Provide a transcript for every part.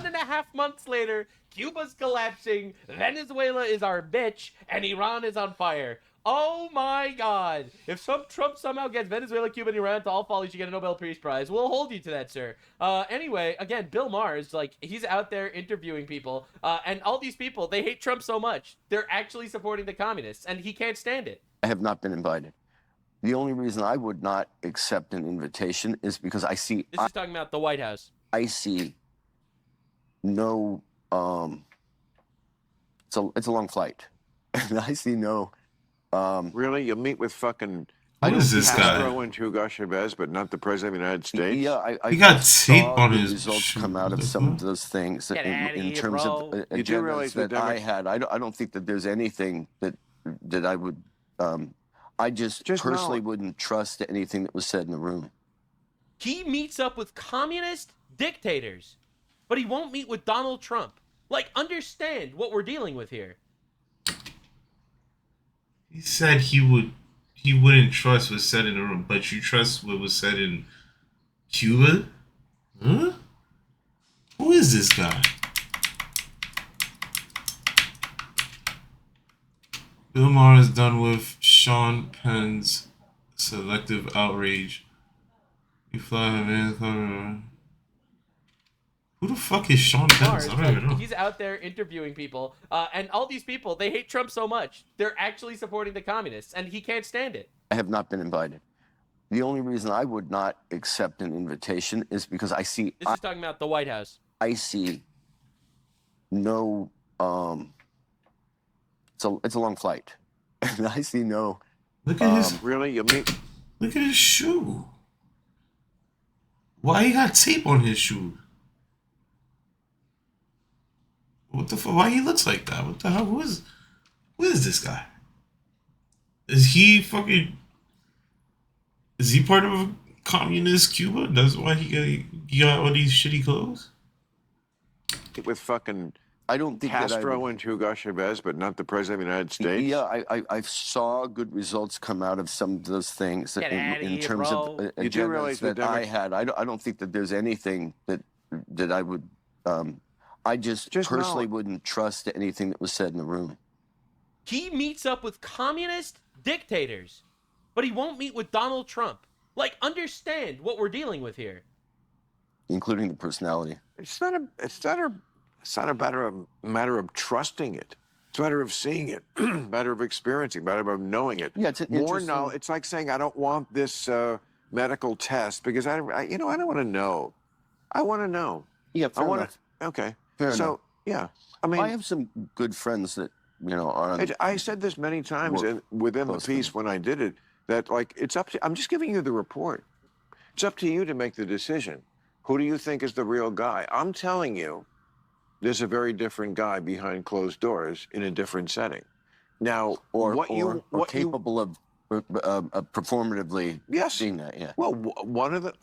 1.5 months later, Cuba's collapsing, Venezuela is our bitch, and Iran is on fire. Oh my God. If Trump somehow gets Venezuela, Cuba, and Iran to all fall, you should get a Nobel Peace Prize. We'll hold you to that, sir. Anyway, again, Bill Maher is like, he's out there interviewing people, and all these people, they hate Trump so much, they're actually supporting the communists, and he can't stand it. I have not been invited. The only reason I would not accept an invitation is because I see. This is talking about the White House. I see no. It's a long flight, and I see no. Really? You'll meet with fucking Who is this Castro guy? and Hugo Chavez, but not the President of the United States? Yeah, I He got saw tape on the his results shoe. come out What of the some fuck? of those things Get outta in here, terms bro. of You do realize agendas the that I had. I don't think that there's anything that I would. I just personally wouldn't trust anything that was said in the room. He meets up with communist dictators, but he won't meet with Donald Trump. Like, understand what we're dealing with here. He said he wouldn't trust what's said in the room, but you trust what was said in Cuba? Huh? Who is this guy? Bill Maher is done with Sean Penn's selective outrage. You fly him in. Who the fuck is Sean Pence? I don't even know. He's out there interviewing people, and all these people, they hate Trump so much, they're actually supporting the communists, and he can't stand it. I have not been invited. The only reason I would not accept an invitation is because I see. This is talking about the White House. I see no. It's a long flight, and I see no. Look at his. Really? You'll meet. Look at his shoe. Why he got tape on his shoe? What the fuck? Why he looks like that? What the hell? Who is this guy? Is he fucking? Is he part of a communist Cuba? That's why he got all these shitty clothes. With fucking I don't think Castro and Hugo Chavez, but not the President of the United States? Yeah, I saw good results come out of some of those things in terms of agendas that I had. I don't think that there's anything that I would. I just personally wouldn't trust anything that was said in the room. He meets up with communist dictators, but he won't meet with Donald Trump. Like, understand what we're dealing with here. Including the personality. It's not a matter of trusting it. It's a matter of seeing it, matter of experiencing, matter of knowing it. Yeah, it's an interesting. It's like saying I don't want this medical test because I don't want to know. I want to know. Yeah, fair enough. Okay. Fair enough. Yeah. I mean, I have some good friends that are. I said this many times within the piece when I did it that it's up to. I'm just giving you the report. It's up to you to make the decision. Who do you think is the real guy? I'm telling you, there's a very different guy behind closed doors in a different setting. Now, or capable of performatively seeing that. Yeah. Well, one of the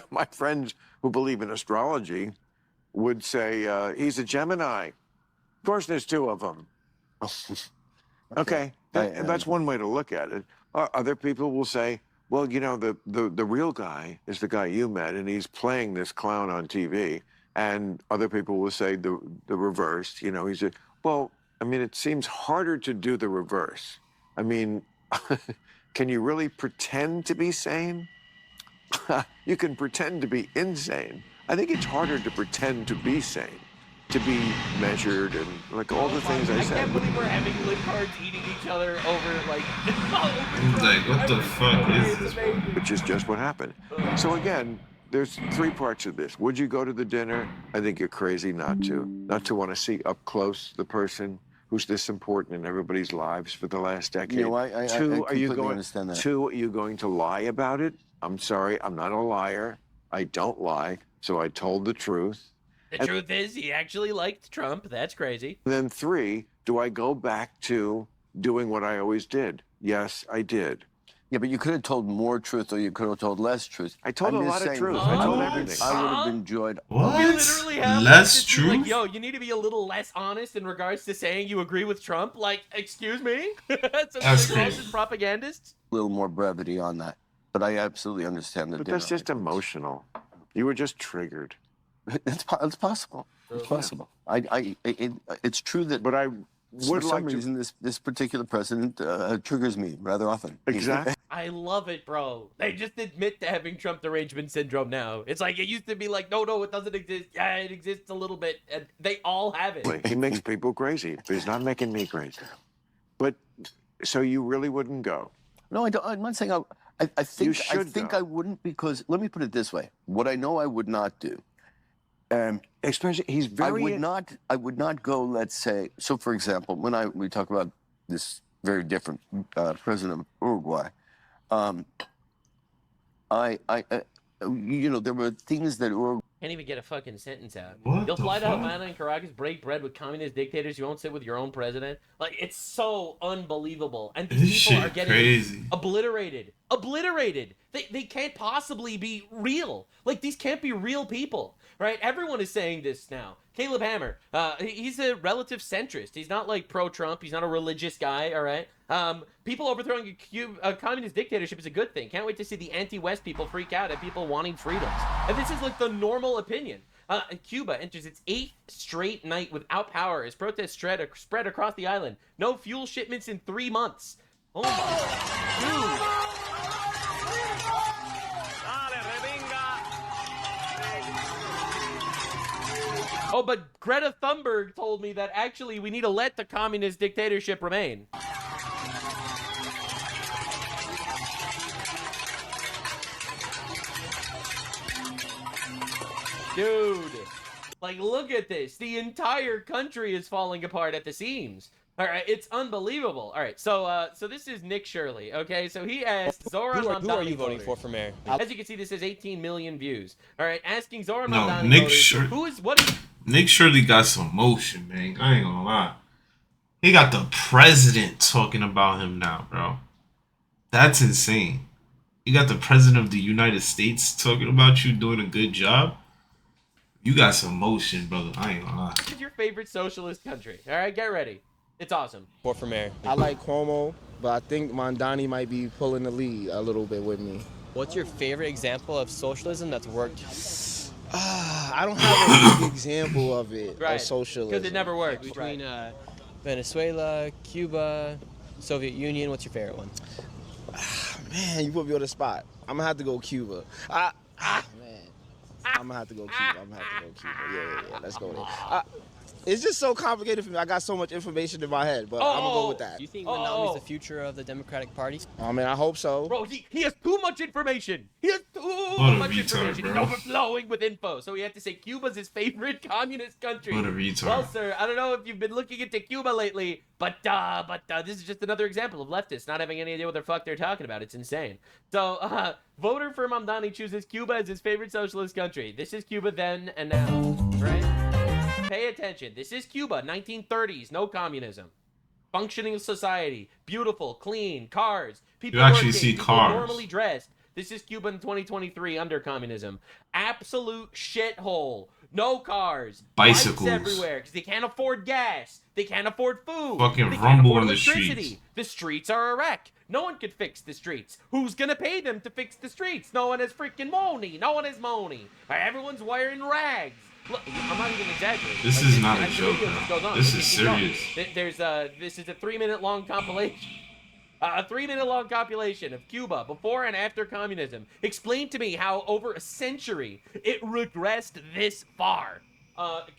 my friends who believe in astrology would say he's a Gemini. Of course, there's two of them. Okay, that's one way to look at it. Other people will say, well, the real guy is the guy you met, and he's playing this clown on TV. And other people will say the reverse. He's it seems harder to do the reverse. I mean, can you really pretend to be sane? You can pretend to be insane. I think it's harder to pretend to be sane, to be measured and all the things I said. I can't believe we're having libtards eating each other over what the fuck is this? Which is just what happened. So again, there's three parts of this. Would you go to the dinner? I think you're crazy not to want to see up close the person who's this important in everybody's lives for the last decade. I completely understand that. Two, are you going to lie about it? I'm sorry, I'm not a liar. I don't lie, so I told the truth. The truth is, he actually liked Trump. That's crazy. Then three, do I go back to doing what I always did? Yes, I did. Yeah, but you could have told more truth, or you could have told less truth. I told a lot of truth. I told everything. I would have enjoyed. What? We literally have less truth? Like, yo, you need to be a little less honest in regards to saying you agree with Trump. Like, excuse me? That's crazy. Propagandists? A little more brevity on that. But I absolutely understand the But that's just emotional. You were just triggered. It's possible. It's possible. It's true that. But I for some reason, this particular president triggers me rather often. Exactly. I love it, bro. They just admit to having Trump derangement syndrome now. It's like it used to be like, no, it doesn't exist. Yeah, it exists a little bit. And they all have it. He makes people crazy, but he's not making me crazy. But so you really wouldn't go? No, I don't. I'm not saying I think I wouldn't, because let me put it this way: what I know I would not do. Especially, he's very. I would not go. Let's say, so for example, when we talk about this very different president of Uruguay, there were things that Uruguay. Can't even get a fucking sentence out. What You'll the fly to fuck? Havana and Caracas, break bread with communist dictators. You won't sit with your own president. Like, it's so unbelievable. And these This people shit are getting crazy. obliterated. They can't possibly be real. Like, these can't be real people, right? Everyone is saying this now. Caleb Hammer, he's a relative centrist. He's not like pro-Trump. He's not a religious guy, all right? People overthrowing a communist dictatorship is a good thing. Can't wait to see the anti-West people freak out at people wanting freedoms. And this is like the normal opinion. Cuba enters its 8th straight night without power as protests spread across the island. No fuel shipments in 3 months. Oh my dude. Oh, but Greta Thunberg told me that actually we need to let the communist dictatorship remain. Dude, like, look at this. The entire country is falling apart at the seams. All right, it's unbelievable. All right, so this is Nick Shirley, okay? So he asked Zoran Mamdani. Who are you voting for mayor? As you can see, this has 18 million views. All right, asking Zoran No, Mamdani Nick voters, Shirley. Nick Shirley got some motion, man. I ain't gonna lie. He got the president talking about him now, bro. That's insane. You got the president of the United States talking about you doing a good job. You got some motion, brother. I ain't gonna lie. What's your favorite socialist country? All right, get ready. It's awesome. For mayor. I like Cuomo, but I think Mamdani might be pulling the lead a little bit with me. What's your favorite example of socialism that's worked? I don't have a big example of it, of socialism. Because it never worked. Between Venezuela, Cuba, Soviet Union, what's your favorite one? Man, you put me on the spot. I'm going to have to go Cuba. Man. I'm going to have to go Cuba. Yeah. Let's go there. It's just so complicated for me. I got so much information in my head, but I'm going to go with that. Do you think Mamdani's the future of the Democratic Party? I mean, I hope so. Bro, he has too much information. He has too much information. He's overflowing with info. So he had to say Cuba's his favorite communist country. What a retard. Well, sir, I don't know if you've been looking into Cuba lately, but this is just another example of leftists not having any idea what the fuck they're talking about. It's insane. So, voter for Mamdani chooses Cuba as his favorite socialist country. This is Cuba then and now, right? Pay attention. This is Cuba, 1930s, no communism. Functioning society, beautiful, clean, cars. People you actually working, see people cars. normally dressed. This is Cuba in 2023 under communism. Absolute shithole. No cars. Bicycles. Bikes everywhere because they can't afford gas. They can't afford food. Fucking they can't rumble afford in the electricity. streets. The streets are a wreck. No one could fix the streets. Who's gonna pay them to fix the streets? No one has freaking money. No one has money. Everyone's wearing rags. Look, I'm not even exaggerating. This is not a joke, bro. This is serious. This is a 3-minute long compilation. A 3-minute long compilation of Cuba before and after communism. Explain to me how over a century it regressed this far.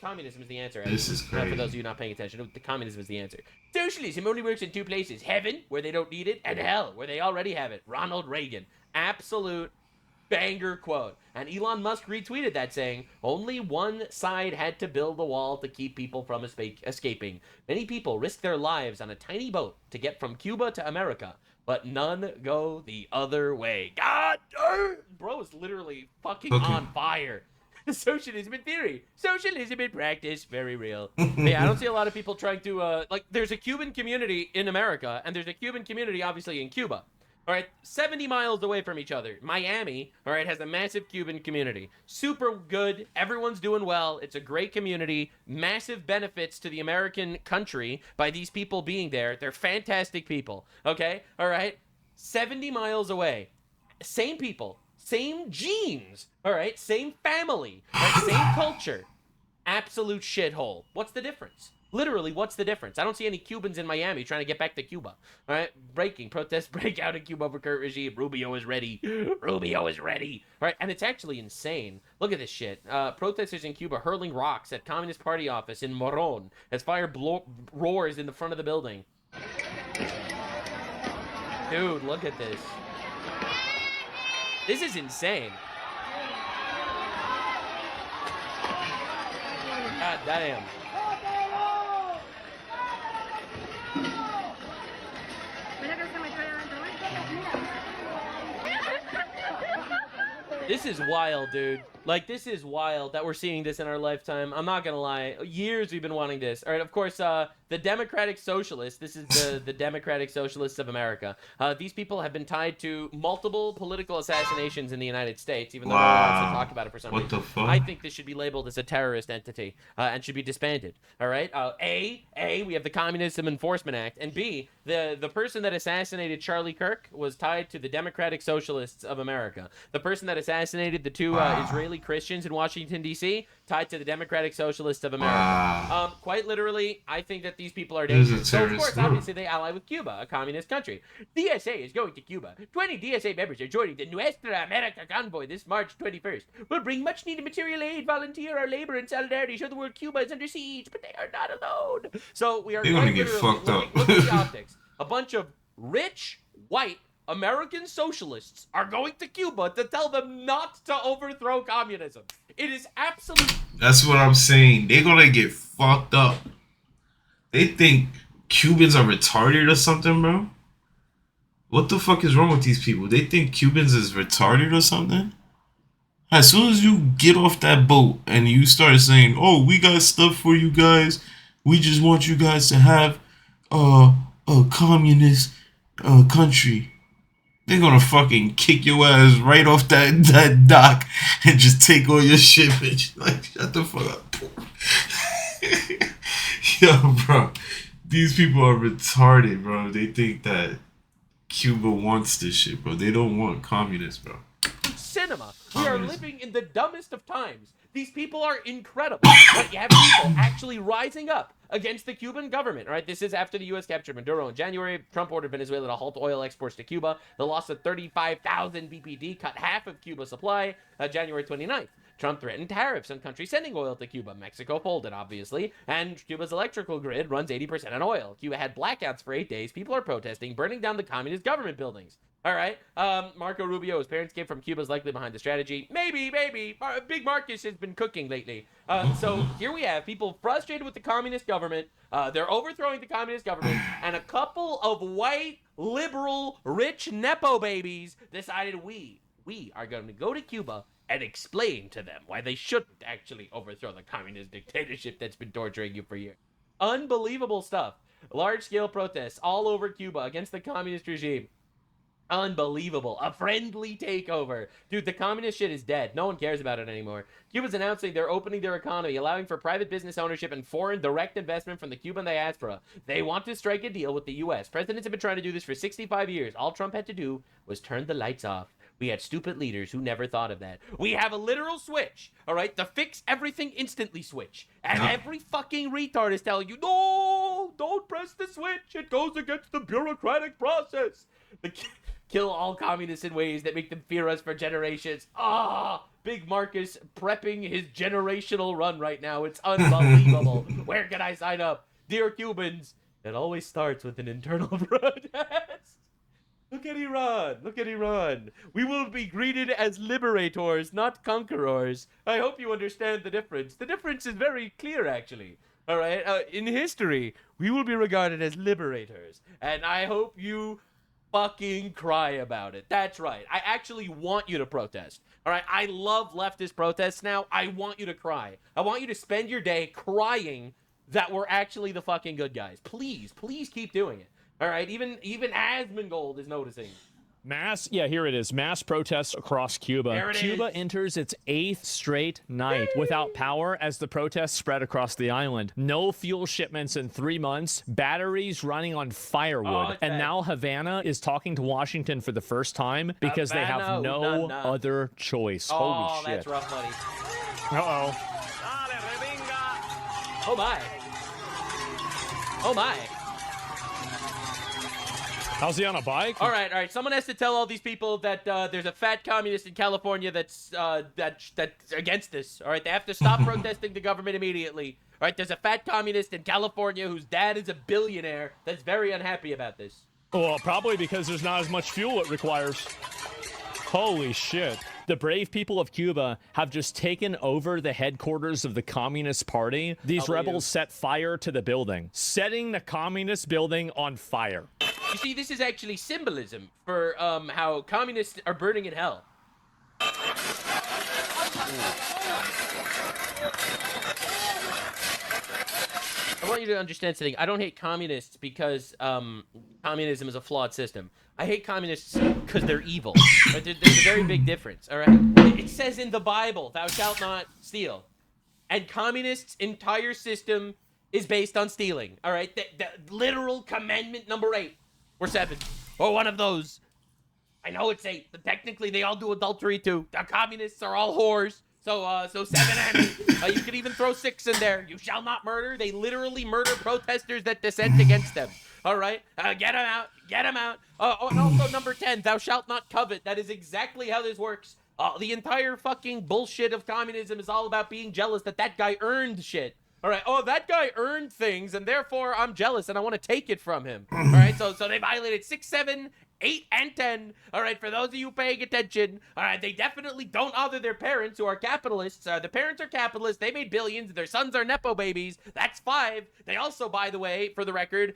Communism is the answer. This is crazy. For those of you not paying attention, the communism is the answer. Socialism only works in 2 places: heaven, where they don't need it, and hell, where they already have it. Ronald Reagan. Absolute banger quote. And Elon Musk retweeted that saying, only one side had to build a wall to keep people from escaping. Many people risk their lives on a tiny boat to get from Cuba to America, but none go the other way. God damn! Bro is literally fucking on fire. Socialism in theory. Socialism in practice. Very real. Yeah, I don't see a lot of people trying to, there's a Cuban community in America, and there's a Cuban community, obviously, in Cuba. All right, 70 miles away from each other. Miami, all right, has a massive Cuban community. Super good. Everyone's doing well. It's a great community. Massive benefits to the American country by these people being there. They're fantastic people, okay? All right, 70 miles away. Same people. same genes, all right, same family, right, same culture. Absolute shithole. What's the difference? Literally, what's the difference? I don't see any Cubans in Miami trying to get back to Cuba. All right, protests break out in Cuba over current regime. Rubio is ready. Rubio is ready. All right, and it's actually insane. Look at this shit. Protesters in Cuba hurling rocks at Communist Party office in Moron as fire roars in the front of the building. Dude, look at this. This is insane. God damn. This is wild, dude. Like, this is wild that we're seeing this in our lifetime. I'm not gonna lie. Years we've been wanting this. All right, of course, the Democratic Socialists, this is the Democratic Socialists of America. These people have been tied to multiple political assassinations in the United States, even though no one wants to talk about it for some reason. What the fuck? I think this should be labeled as a terrorist entity and should be disbanded. All right? A, we have the Communism Enforcement Act, and B, the person that assassinated Charlie Kirk was tied to the Democratic Socialists of America. The person that assassinated the two Israeli Christians in Washington, D.C., tied to the Democratic Socialists of America. Quite literally, I think that these people are dangerous. So, of course, obviously, they ally with Cuba, a communist country. DSA is going to Cuba. 20 DSA members are joining the Nuestra America convoy this March 21st. We'll bring much-needed material aid, volunteer our labor and solidarity, show the world Cuba is under siege, but they are not alone. So, we are They're gonna get fucked up. Look at the optics. A bunch of rich, white, American socialists are going to Cuba to tell them not to overthrow communism. It is absolute. That's what I'm saying. They're gonna get fucked up. They think Cubans are retarded or something, bro. What the fuck is wrong with these people? They think Cubans is retarded or something? As soon as you get off that boat and you start saying, "Oh, we got stuff for you guys. We just want you guys to have a communist country," they're gonna fucking kick your ass right off that dock and just take all your shit, bitch. Like, shut the fuck up. Yo, bro. These people are retarded, bro. They think that Cuba wants this shit, bro. They don't want communists, bro. Cinema. We are living in the dumbest of times. These people are incredible. Right? You have people actually rising up against the Cuban government. Right? This is after the U.S. captured Maduro in January. Trump ordered Venezuela to halt oil exports to Cuba. The loss of 35,000 BPD cut half of Cuba's supply January 29th. Trump threatened tariffs on countries sending oil to Cuba. Mexico folded, obviously, and Cuba's electrical grid runs 80% on oil. Cuba had blackouts for 8 days. People are protesting, burning down the communist government buildings. All right. Marco Rubio, his parents came from Cuba, is likely behind the strategy. Maybe. Big Marcus has been cooking lately. So here we have people frustrated with the communist government. They're overthrowing the communist government, and a couple of white, liberal, rich Nepo babies decided we are going to go to Cuba and explain to them why they shouldn't actually overthrow the communist dictatorship that's been torturing you for years. Unbelievable stuff. Large-scale protests all over Cuba against the communist regime. Unbelievable. A friendly takeover. Dude, the communist shit is dead. No one cares about it anymore. Cuba's announcing they're opening their economy, allowing for private business ownership and foreign direct investment from the Cuban diaspora. They want to strike a deal with the U.S. Presidents have been trying to do this for 65 years. All Trump had to do was turn the lights off. We had stupid leaders who never thought of that. We have a literal switch, all right? The fix everything instantly switch. And every fucking retard is telling you, no, don't press the switch. It goes against the bureaucratic process. Kill all communists in ways that make them fear us for generations. Big Marcus prepping his generational run right now. It's unbelievable. Where can I sign up? Dear Cubans, it always starts with an internal protest. Look at Iran. Look at Iran. We will be greeted as liberators, not conquerors. I hope you understand the difference. The difference is very clear, actually. All right? In history, we will be regarded as liberators. And I hope you fucking cry about it. That's right. I actually want you to protest. All right? I love leftist protests now. I want you to cry. I want you to spend your day crying that we're actually the fucking good guys. Please keep doing it. All right, even Asmongold is noticing. Yeah, here it is. Mass protests across Cuba. There it Cuba is. enters its 8th straight night without power as the protests spread across the island. No fuel shipments in 3 months, batteries running on firewood, and now Havana is talking to Washington for the first time because they have no other choice. Holy shit. That's rough money. Uh-oh. Oh my. Oh my. How's he on a bike? All right. Someone has to tell all these people that there's a fat communist in California that's against this. All right, they have to stop protesting the government immediately. All right, there's a fat communist in California whose dad is a billionaire that's very unhappy about this. Well, probably because there's not as much fuel it requires. Holy shit. The brave people of Cuba have just taken over the headquarters of the Communist Party. These rebels set fire to the building, setting the communist building on fire. You see, this is actually symbolism for how communists are burning in hell. I want you to understand something. I don't hate communists because communism is a flawed system. I hate communists because they're evil. Right? There's a very big difference, all right? It says in the Bible, thou shalt not steal. And communists' entire system is based on stealing, all right? The literal commandment number 8 or 7 or one of those. I know it's 8, but technically they all do adultery too. The communists are all whores. So 7 and 8. You could even throw 6 in there. You shall not murder. They literally murder protesters that dissent against them. All right? Get them out. Get them out. And also number 10, thou shalt not covet. That is exactly how this works. The entire fucking bullshit of communism is all about being jealous that guy earned shit. All right. Oh, that guy earned things, and therefore I'm jealous, and I want to take it from him. All right. So they violated 6, 7, 8, and 10. All right. For those of you paying attention, all right, they definitely don't honor their parents who are capitalists. The parents are capitalists. They made billions. Their sons are nepo babies. That's 5. They also, by the way, for the record,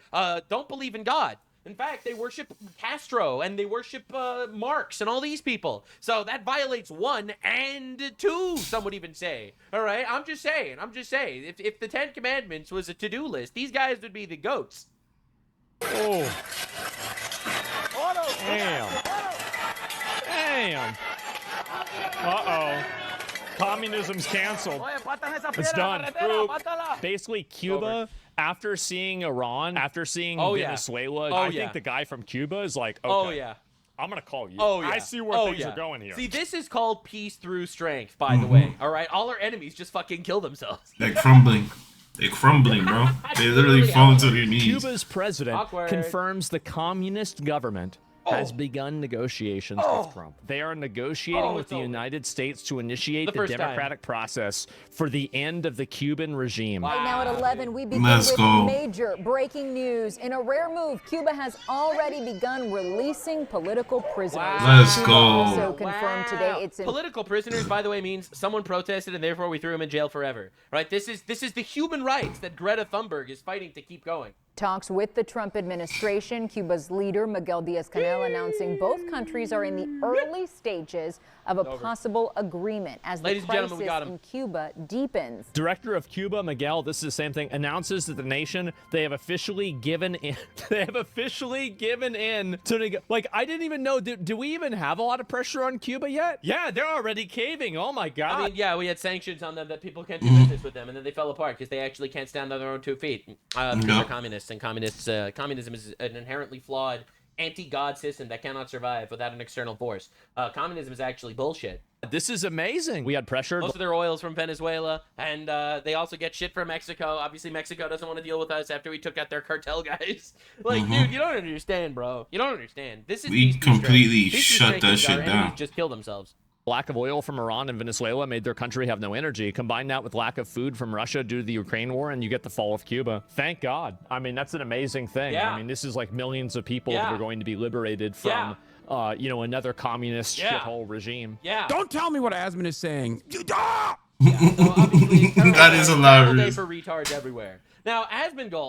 don't believe in God. In fact, they worship Castro and they worship Marx and all these people. So that violates 1 and 2, some would even say. All right, I'm just saying. If the 10 Commandments was a to-do list, these guys would be the goats. Oh. Damn. Damn. Uh-oh. Communism's canceled. It's done. Basically, Cuba, after seeing Iran, after seeing Venezuela, I think the guy from Cuba is like, okay, I'm going to call you. I see where things are going here. See, this is called peace through strength, by the way. All right? All our enemies just fucking kill themselves. They're crumbling. They're crumbling, bro. They literally fall into their knees. Cuba's president confirms the communist government has begun negotiations with Trump. They are negotiating with the United States to initiate the democratic process for the end of the Cuban regime. Right now at 11, we begin with major breaking news. In a rare move, Cuba has already begun releasing political prisoners. Let's go. Also confirmed today it's political prisoners, by the way, means someone protested and therefore we threw him in jail forever. Right? This is the human rights that Greta Thunberg is fighting to keep going. Talks with the Trump administration, Cuba's leader, Miguel Diaz-Canel, announcing both countries are in the early stages of a possible agreement as the crisis in Cuba deepens. Director of Cuba, Miguel, this is the same thing, announces that the nation, they have officially given in. They have officially given in to, like, I didn't even know, do we even have a lot of pressure on Cuba yet? Yeah, they're already caving. Oh my God. I mean, yeah, we had sanctions on them that people can't do business with them, and then they fell apart because they actually can't stand on their own 2 feet. They're communists, and communism is an inherently flawed anti-God system that cannot survive without an external force. Communism is actually bullshit. This is amazing. We had pressure. Most of their oil's from Venezuela, and they also get shit from Mexico. Obviously, Mexico doesn't want to deal with us after we took out their cartel guys. Like, dude, you don't understand, bro. You don't understand. This is we completely shut that shit down. Just kill themselves. Lack of oil from Iran and Venezuela made their country have no energy. Combine that with lack of food from Russia due to the Ukraine war, and you get the fall of Cuba. Thank God. I mean, that's an amazing thing. Yeah. I mean, this is like millions of people that are going to be liberated from, another communist shithole regime. Yeah. Don't tell me what Asman is saying. So obviously, that is hilarious. For retards everywhere. Now, Asmongold